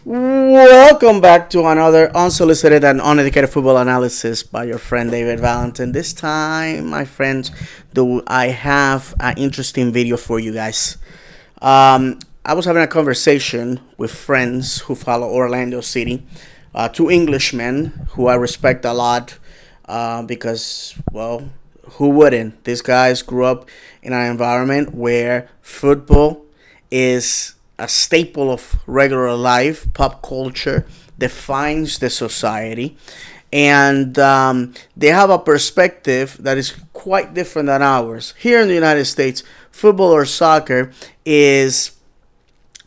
Welcome back to another unsolicited and uneducated football analysis by your friend David Valentin. This time, my friends, do I have an interesting video for you guys. I was having a conversation with friends who follow Orlando City, two Englishmen who I respect a lot because, well, who wouldn't? These guys grew up in an environment where football is a staple of regular life. Pop culture defines the society, and they have a perspective that is quite different than ours. Here in the United States, football or soccer is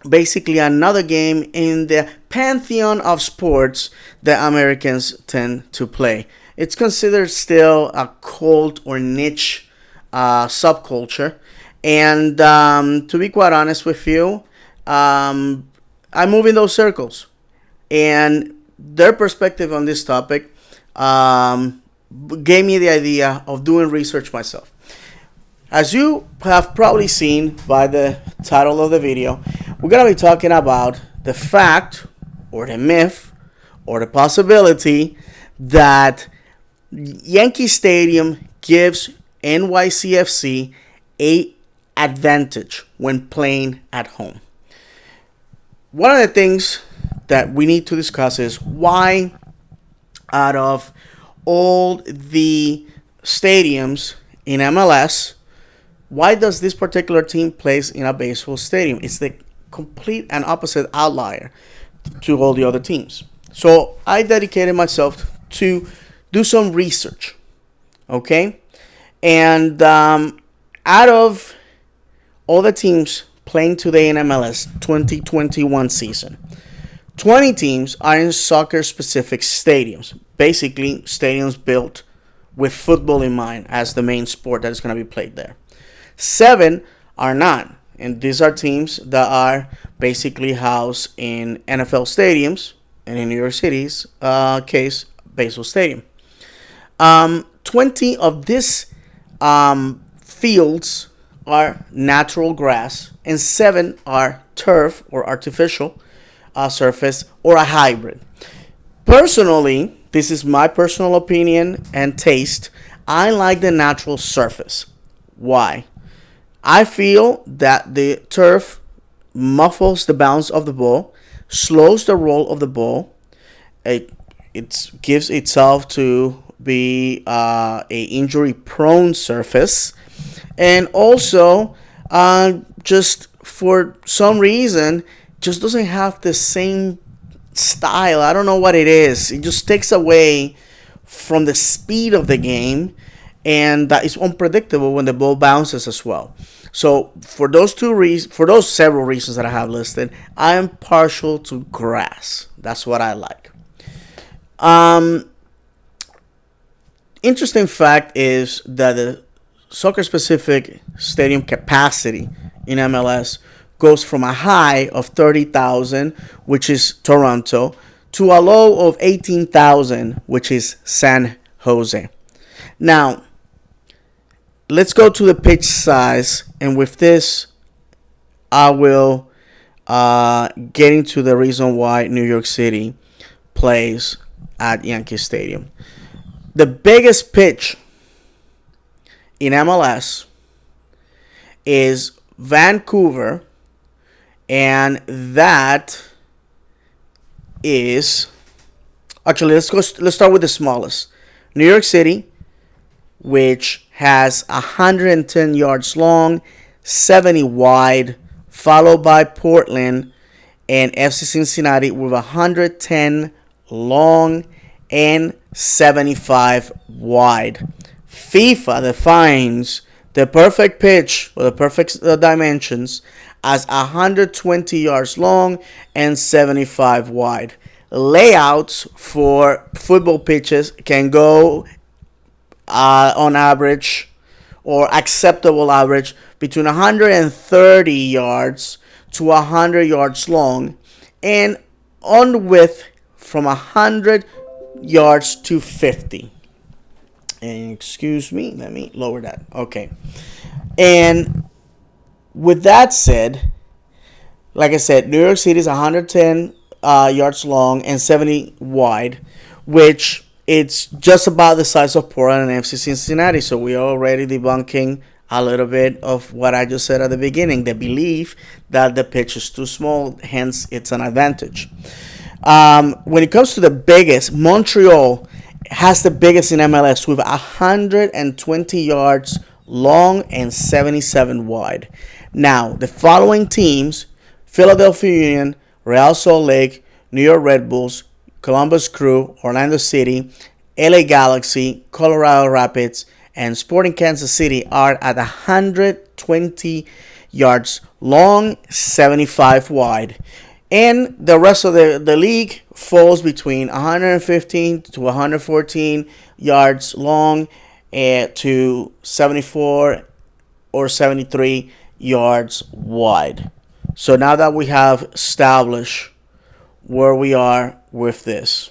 basically another game in the pantheon of sports that Americans tend to play. It's considered still a cult or niche subculture. And to be quite honest with you, I move in those circles. And their perspective on this topic gave me the idea of doing research myself. As you have probably seen by the title of the video, we're going to be talking about the fact or the myth or the possibility that Yankee Stadium gives NYCFC a advantage when playing at home. One of the things that we need to discuss is why, out of all the stadiums in MLS, why does this particular team plays in a baseball stadium? It's the complete and opposite outlier to all the other teams. So I dedicated myself to do some research, okay? And out of all the teams playing today in MLS 2021 season, 20 teams are in soccer-specific stadiums. Basically, stadiums built with football in mind as the main sport that is going to be played there. 7 are not. And these are teams that are basically housed in NFL stadiums, and in New York City's case, baseball stadium. 20 of these fields are natural grass, and 7 are turf or artificial surface or a hybrid. Personally, this is my personal opinion and taste. I like the natural surface. Why? I feel that the turf muffles the bounce of the ball, slows the roll of the ball. It gives itself to be a injury prone surface, and also just for some reason just doesn't have the same style. I don't know what it is. It just takes away from the speed of the game, and that is unpredictable when the ball bounces as well. So for those for those several reasons that I have listed, I am partial to grass. That's what I like. Interesting fact is that the soccer-specific stadium capacity in MLS goes from a high of 30,000, which is Toronto, to a low of 18,000, which is San Jose. Now, let's go to the pitch size, and with this, I will get into the reason why New York City plays at Yankee Stadium. The biggest pitch in MLS is Vancouver, and that is actually let's start with the smallest. New York City, which has 110 yards long, 70 wide, followed by Portland and FC Cincinnati with 110 long and 75 wide. FIFA defines the perfect pitch or the perfect dimensions as 120 yards long and 75 wide. Layouts for football pitches can go on average or acceptable average between 130 yards to 100 yards long, and on width from 100 yards to 50. And excuse me, let me lower that. Okay. And with that said, like I said, New York City is 110 yards long and 70 wide, which it's just about the size of Portland and FC Cincinnati. So we are already debunking a little bit of what I just said at the beginning, the belief that the pitch is too small, hence it's an advantage. When it comes to the biggest, Montreal has the biggest in MLS with 120 yards long and 77 wide. Now, the following teams: Philadelphia Union, Real Salt Lake, New York Red Bulls, Columbus Crew, Orlando City, LA Galaxy, Colorado Rapids, and Sporting Kansas City are at 120 yards long, 75 wide. And the rest of the league falls between 115 to 114 yards long to 74 or 73 yards wide. So now that we have established where we are with this,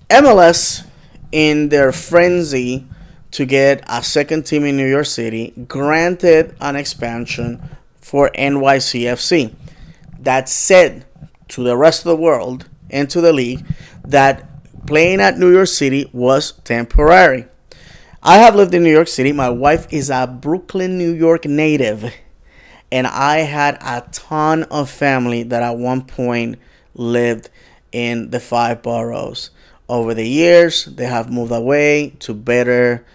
MLS, in their frenzy to get a second team in New York City, granted an expansion for NYCFC. That said to the rest of the world and to the league that playing at New York City was temporary. I have lived in New York City. My wife is a Brooklyn, New York native. And I had a ton of family that at one point lived in the 5 boroughs. Over the years, they have moved away to better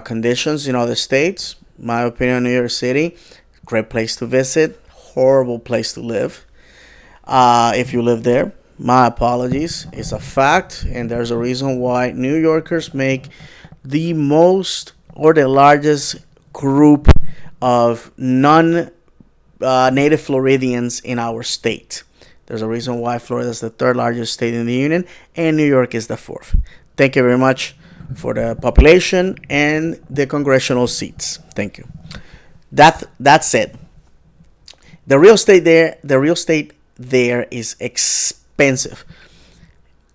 conditions in other states. My opinion, New York City, great place to visit, horrible place to live. If you live there, my apologies. It's a fact, and there's a reason why New Yorkers make the most or the largest group of non-native Floridians in our state. There's a reason why Florida is the 3rd largest state in the union, and New York is the 4th. Thank you very much for the population and the congressional seats. Thank you. That's it. The real estate there is expensive.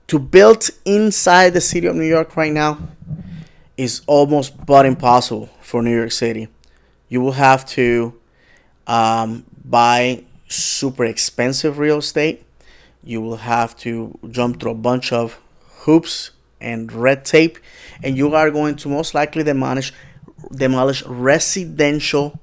To build inside the city of New York right now is almost but impossible for New York City. You will have to buy super expensive real estate. You will have to jump through a bunch of hoops and red tape, and you are going to most likely demolish residential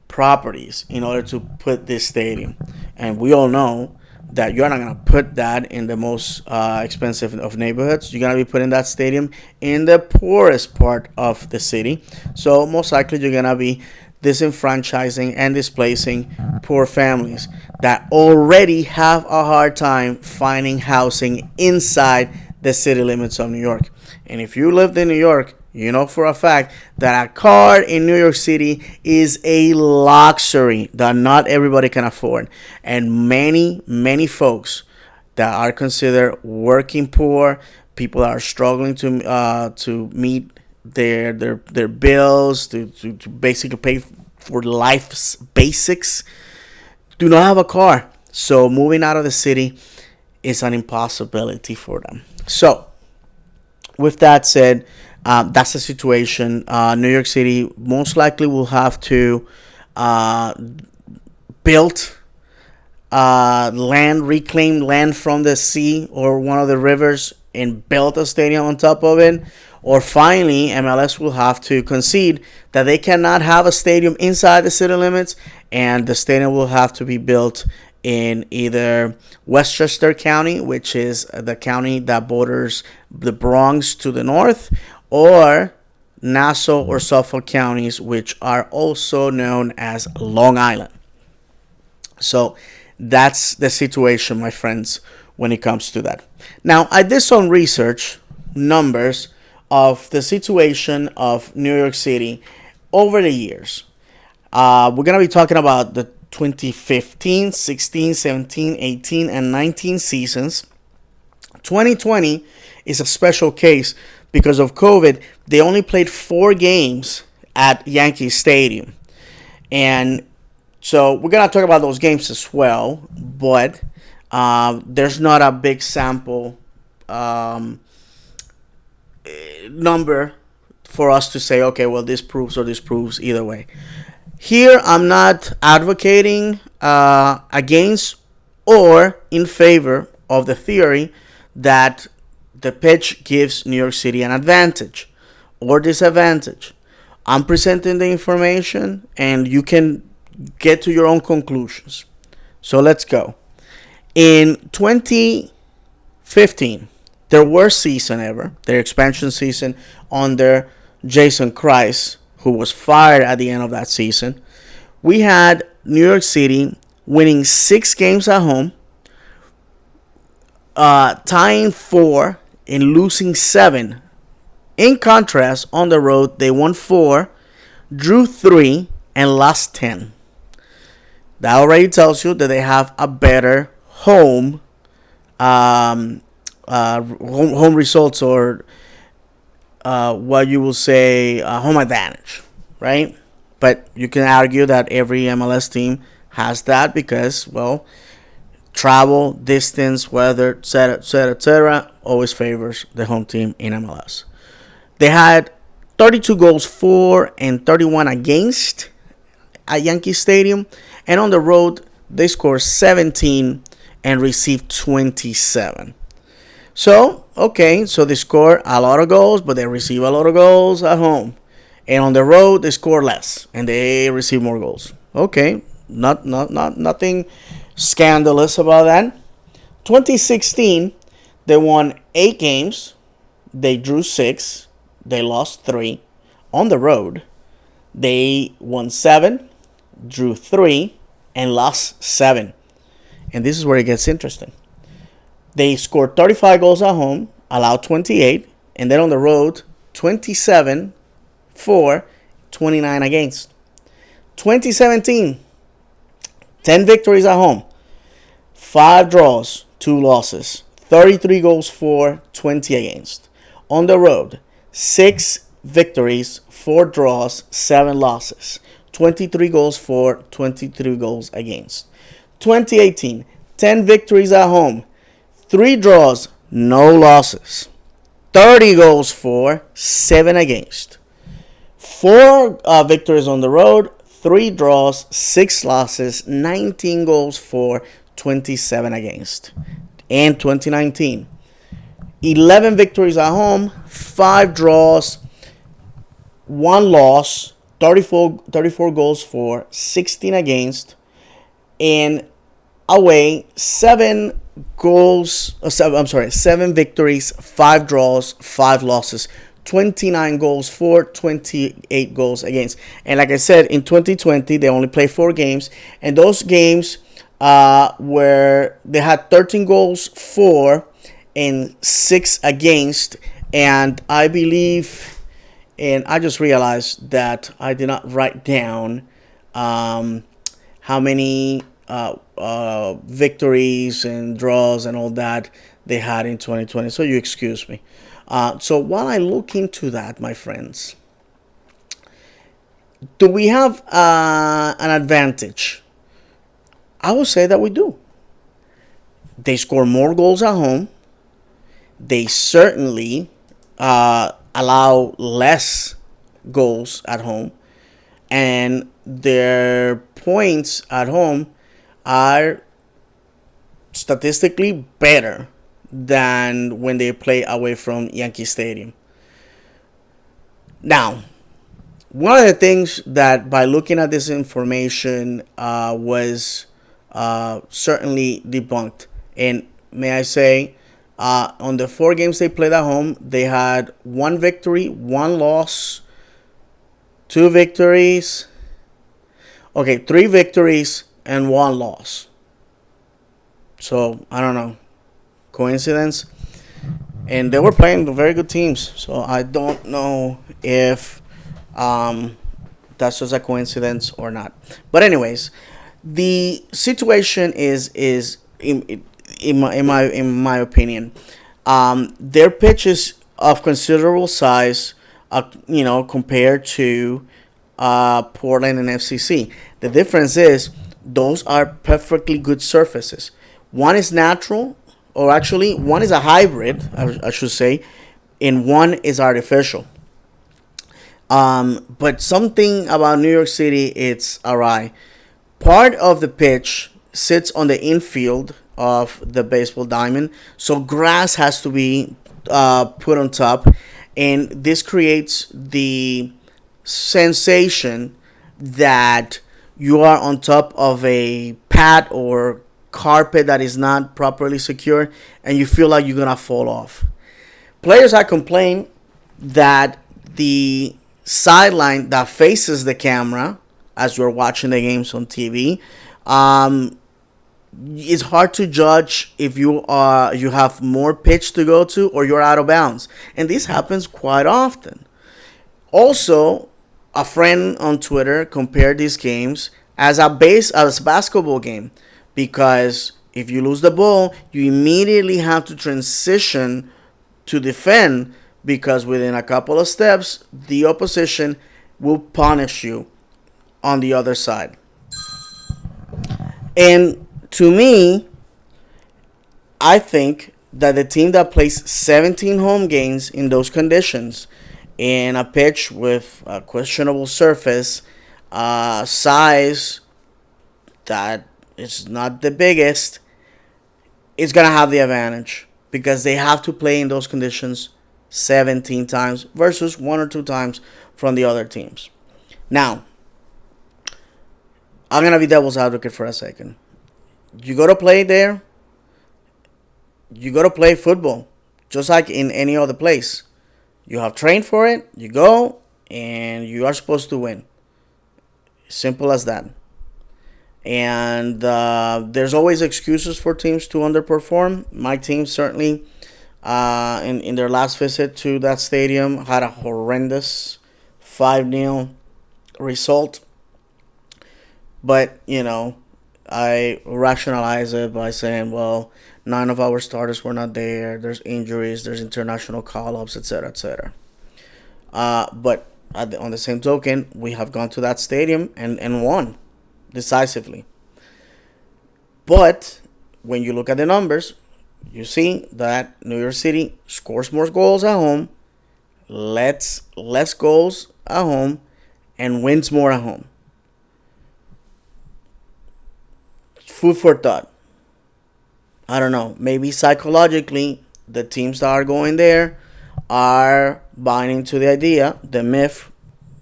properties in order to put this stadium. And we all know that you're not going to put that in the most expensive of neighborhoods. You're going to be putting that stadium in the poorest part of the city. So most likely you're going to be disenfranchising and displacing poor families that already have a hard time finding housing inside the city limits of New York. And if you lived in New York, you know for a fact that a car in New York City is a luxury that not everybody can afford. And many folks that are considered working poor, people that are struggling to meet their bills, to basically pay for life's basics, do not have a car. So moving out of the city is an impossibility for them. So with that said, that's the situation. New York City most likely will have to build reclaim land from the sea or one of the rivers and build a stadium on top of it. Or finally, MLS will have to concede that they cannot have a stadium inside the city limits, and the stadium will have to be built in either Westchester County, which is the county that borders the Bronx to the north, or Nassau or Suffolk counties, which are also known as Long Island. So that's the situation, my friends, when it comes to that. Now, I did some research, numbers, of the situation of New York City over the years. We're going to be talking about the 2015, 16, 17, 18, and 19 seasons. 2020 is a special case because of COVID. They only played 4 games at Yankee Stadium. And so we're going to talk about those games as well, but there's not a big sample number for us to say, okay, well, this proves or disproves either way. Here, I'm not advocating against or in favor of the theory that the pitch gives New York City an advantage or disadvantage. I'm presenting the information and you can get to your own conclusions. So let's go. In 2015, their worst season ever, their expansion season under Jason Kreis, who was fired at the end of that season, we had New York City winning 6 games at home, tying 4 and losing 7. In contrast, on the road, they won 4, drew 3, and lost 10. That already tells you that they have a better home results, or what you will say home advantage, right? But you can argue that every MLS team has that because, well, travel, distance, weather, etc., etc., etc., always favors the home team in MLS. They had 32 goals for and 31 against at Yankee Stadium, and on the road they scored 17 and received 27. So, okay, so they score a lot of goals, but they receive a lot of goals at home. And on the road they score less and they receive more goals. Okay, nothing scandalous about that. 2016, they won 8 games. They drew 6. They lost 3. On the road, they won 7, drew 3, and lost 7. And this is where it gets interesting. They scored 35 goals at home, allowed 28, and then on the road, 27 for, 29 against. 2017, 10 victories at home, 5 draws, 2 losses, 33 goals for, 20 against. On the road, 6 victories, 4 draws, 7 losses, 23 goals for, 23 goals against. 2018, 10 victories at home, 3 draws, no losses, 30 goals for, 7 against. 4 victories on the road, 3 draws, 6 losses, 19 goals for, 27 against. And 2019, 11 victories at home, 5 draws, 1 loss, 34 goals for, 16 against, and away 7 victories, 5 draws, 5 losses, 29 goals for, 28 goals against. And like I said, in 2020 they only played 4 games, and those games where they had 13 goals for and 6 against. And I believe, and I just realized that I did not write down how many victories and draws and all that they had in 2020. So you excuse me. So while I look into that, my friends, do we have an advantage? I would say that we do. They score more goals at home. They certainly allow less goals at home. And their points at home are statistically better than when they play away from Yankee Stadium. Now, one of the things that by looking at this information was certainly debunked. And may I say, on the 4 games they played at home, they had 1 victory, 1 loss, 2 victories. Okay, 3 victories and 1 loss. So, I don't know. Coincidence? And they were playing very good teams. So, I don't know if that's just a coincidence or not. But anyways, the situation is in my opinion, their pitch is of considerable size, compared to Portland and FCC. The difference is those are perfectly good surfaces. One is natural, or actually one is a hybrid, I should say, and one is artificial. But something about New York City, it's awry. Part of the pitch sits on the infield of the baseball diamond, so grass has to be put on top, and this creates the sensation that you are on top of a pad or carpet that is not properly secure, and you feel like you're gonna fall off. Players have complained that the sideline that faces the camera as you're watching the games on TV, it's hard to judge if you have more pitch to go to or you're out of bounds, and this happens quite often. Also, a friend on Twitter compared these games as a basketball game, because if you lose the ball, you immediately have to transition to defend, because within a couple of steps, the opposition will punish you on the other side. And to me, I think that the team that plays 17 home games in those conditions, in a pitch with a questionable surface, size that is not the biggest, is going to have the advantage, because they have to play in those conditions 17 times versus 1 or 2 times from the other teams. Now, I'm going to be devil's advocate for a second. You go to play there, you go to play football, just like in any other place. You have trained for it, you go, and you are supposed to win. Simple as that. And there's always excuses for teams to underperform. My team certainly, in their last visit to that stadium, had a horrendous 5-0 result. But, I rationalize it by saying, well, 9 of our starters were not there. There's injuries. There's international call-ups, etc., etc. But on the same token, we have gone to that stadium and won decisively. But when you look at the numbers, you see that New York City scores more goals at home, lets less goals at home, and wins more at home. Food for thought. I don't know. Maybe psychologically, the teams that are going there are buying into the idea, the myth,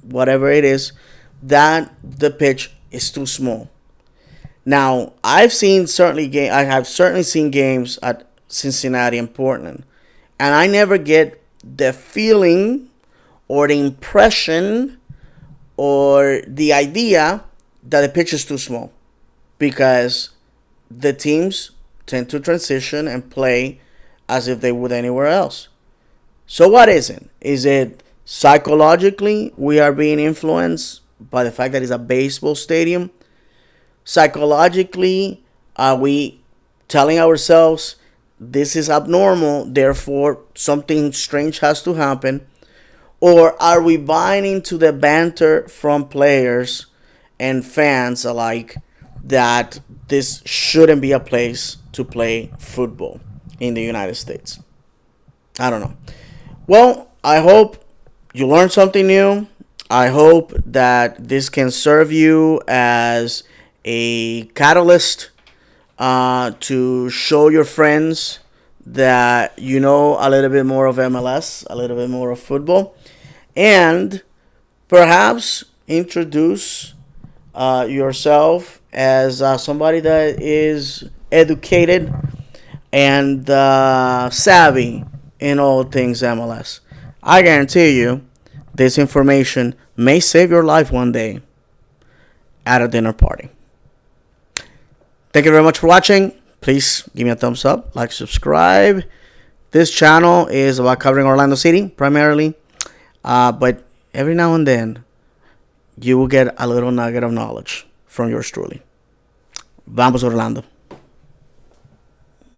whatever it is, that the pitch is too small. Now, I have certainly seen games at Cincinnati and Portland, and I never get the feeling or the impression or the idea that the pitch is too small, because the teams tend to transition and play as if they would anywhere else. So what is it? Is it psychologically we are being influenced by the fact that it's a baseball stadium? Psychologically, are we telling ourselves this is abnormal, therefore something strange has to happen? Or are we buying into the banter from players and fans alike that this shouldn't be a place to play football in the United States? I don't know. Well, I hope you learned something new. I hope that this can serve you as a catalyst to show your friends that you know a little bit more of MLS, a little bit more of football, and perhaps introduce yourself as somebody that is educated and savvy in all things MLS. I guarantee you this information may save your life one day at a dinner party. Thank you very much for watching. Please give me a thumbs up, like, subscribe. This channel is about covering Orlando City primarily, but every now and then you will get a little nugget of knowledge from yours truly. Vamos Orlando.